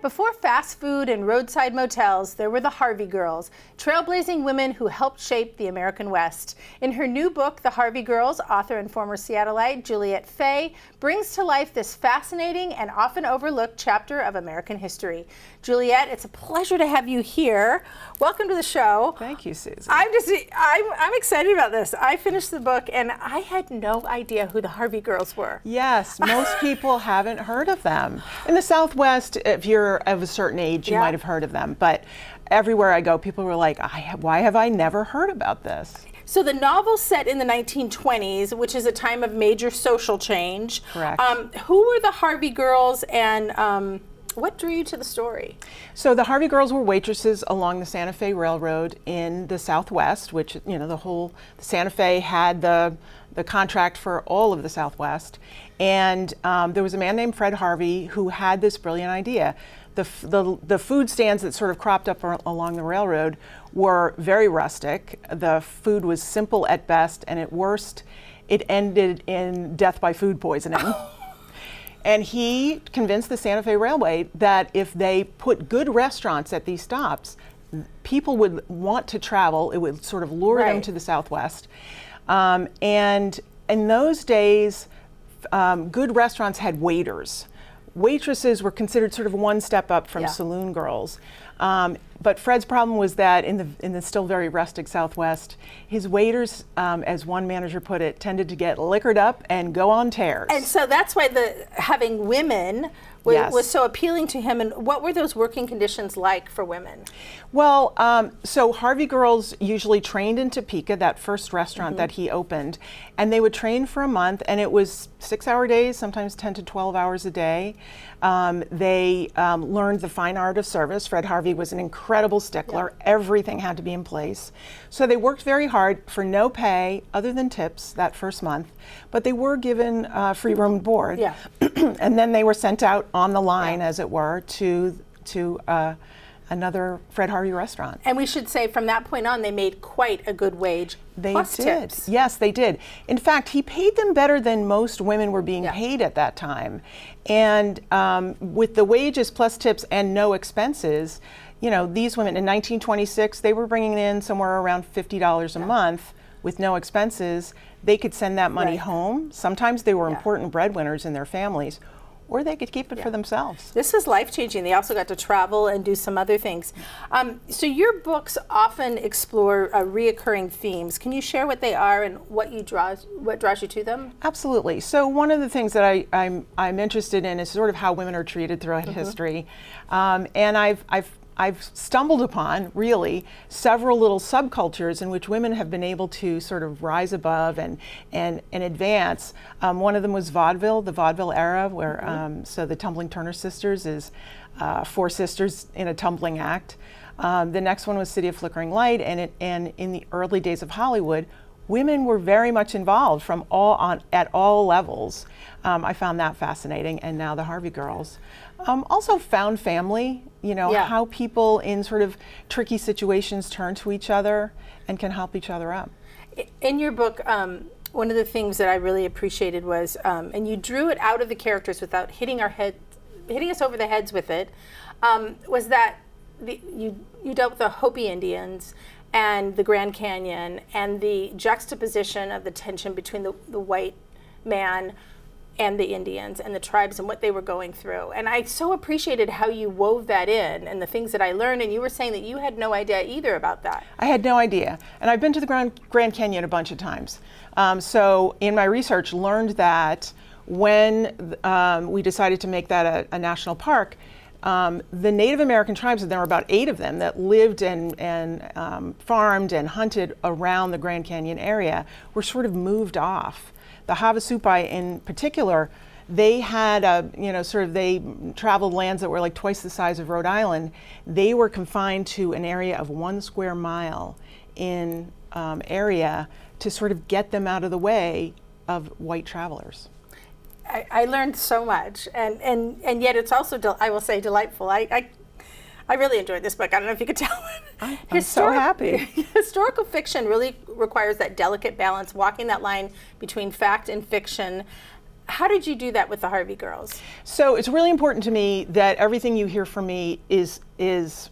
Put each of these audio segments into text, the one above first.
Before fast food and roadside motels, there were the Harvey Girls, trailblazing women who helped shape the American West. In her new book, The Harvey Girls, author and former Seattleite Juliette brings to life this fascinating and often overlooked chapter of American history. Juliette, it's a pleasure to have you here. Welcome to the show. Thank you, Susan. I'm excited about this. I finished the book and I had no idea who the Harvey Girls were. Yes, most people haven't heard of them. In the Southwest, if you're of a certain age, you might have heard of them. But everywhere I go, people were like, why have I never heard about this? So the novel's set in the 1920s, which is a time of major social change. Correct. Who were the Harvey Girls and what drew you to the story? So the Harvey Girls were waitresses along the Santa Fe Railroad in the Southwest, which, you know, the whole Santa Fe had the contract for all of the Southwest. And there was a man named Fred Harvey who had this brilliant idea. The food stands that sort of cropped up along the railroad were very rustic. The food was simple at best, and at worst, it ended in death by food poisoning. And he convinced the Santa Fe Railway that if they put good restaurants at these stops, people would want to travel. It would sort of lure them to the Southwest. And in those days, good restaurants had waiters. Waitresses were considered sort of one step up from saloon girls. But Fred's problem was that in the still very rustic Southwest, his waiters, as one manager put it, tended to get liquored up and go on tears. And so that's why having women was so appealing to him. And what were those working conditions like for women? Well, so Harvey Girls usually trained in Topeka, that first restaurant that he opened, and they would train for a month, and it was 6-hour days, sometimes 10 to 12 hours a day. They learned the fine art of service. Fred Harvey was an incredible stickler. Everything had to be in place. So they worked very hard for no pay other than tips that first month, but they were given free room and board. And then they were sent out on the line, as it were, to another Fred Harvey restaurant. And we should say from that point on, they made quite a good wage. They plus did. Tips. Yes, they did. In fact, he paid them better than most women were being paid at that time. And with the wages plus tips and no expenses, you know, these women in 1926, they were bringing in somewhere around $50 a month with no expenses. They could send that money home. Sometimes they were important breadwinners in their families, or they could keep it for themselves. This was life-changing. They also got to travel and do some other things. So your books often explore reoccurring themes. Can you share what they are and what draws you to them? Absolutely. So one of the things that I'm interested in is sort of how women are treated throughout history. And I've stumbled upon, really, several little subcultures in which women have been able to sort of rise above and advance. One of them was vaudeville, the vaudeville era, where so the Tumbling Turner Sisters is 4 sisters in a tumbling act. The next one was City of Flickering Light, and in the early days of Hollywood, women were very much involved at all levels. I found that fascinating, and now the Harvey Girls. Also found family, you know, how people in sort of tricky situations turn to each other and can help each other up. In your book, one of the things that I really appreciated was, and you drew it out of the characters without hitting us over the heads with it, was that you dealt with the Hopi Indians and the Grand Canyon and the juxtaposition of the tension between the white man and the Indians and the tribes and what they were going through. And I so appreciated how you wove that in and the things that I learned. And you were saying that you had no idea either about that. I had no idea. And I've been to the Grand Canyon a bunch of times. So in my research, learned that when we decided to make that a national park, the Native American tribes, and there were about 8 of them that lived and farmed and hunted around the Grand Canyon area, were sort of moved off. The Havasupai in particular, they had they traveled lands that were like twice the size of Rhode Island. They were confined to an area of 1 square mile in area to sort of get them out of the way of white travelers. I learned so much, and yet it's also, I will say, delightful. I really enjoyed this book. I don't know if you could tell. I'm so happy. Historical fiction really requires that delicate balance, walking that line between fact and fiction. How did you do that with the Harvey girls? So it's really important to me that everything you hear from me is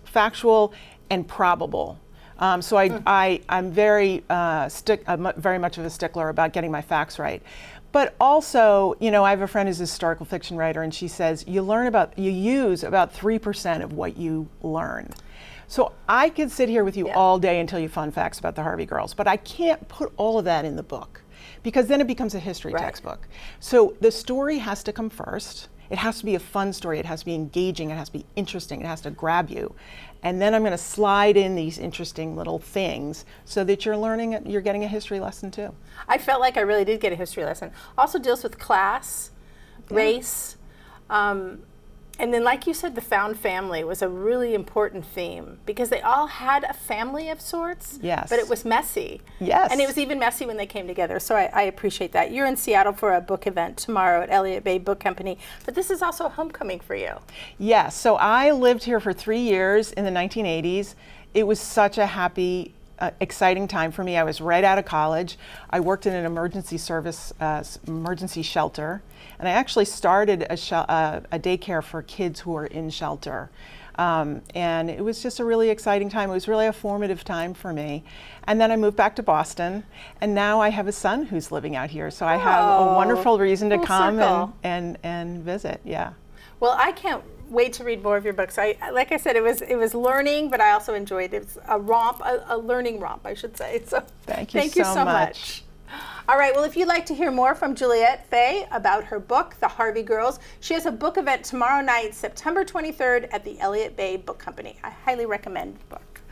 factual and probable. I'm very I'm very much of a stickler about getting my facts right. But also, you know, I have a friend who's a historical fiction writer, and she says you use about 3% of what you learn. So I could sit here with you all day and tell you fun facts about the Harvey girls, but I can't put all of that in the book because then it becomes a history textbook. So the story has to come first. It has to be a fun story. It has to be engaging. It has to be interesting. It has to grab you. And then I'm going to slide in these interesting little things so that you're getting a history lesson too. I felt like I really did get a history lesson. Also deals with class, race, and then like you said, the found family was a really important theme because they all had a family of sorts, yes, but it was messy. Yes. And it was even messy when they came together, so I appreciate that. You're in Seattle for a book event tomorrow at Elliott Bay Book Company, but this is also a homecoming for you. Yes, so I lived here for 3 years in the 1980s. It was such a happy, exciting time for me. I was right out of college. I worked in an emergency service, emergency shelter, and I actually started a daycare for kids who were in shelter. And it was just a really exciting time. It was really a formative time for me. And then I moved back to Boston, and now I have a son who's living out here. So I have a wonderful reason to come and visit. Yeah. Well, I can't wait to read more of your books. Like I said, it was learning, but I also enjoyed it. It was a romp, a learning romp, I should say. So thank you so much. All right, well, if you'd like to hear more from Juliette Fay about her book, The Harvey Girls, she has a book event tomorrow night, September 23rd at the Elliott Bay Book Company. I highly recommend the book.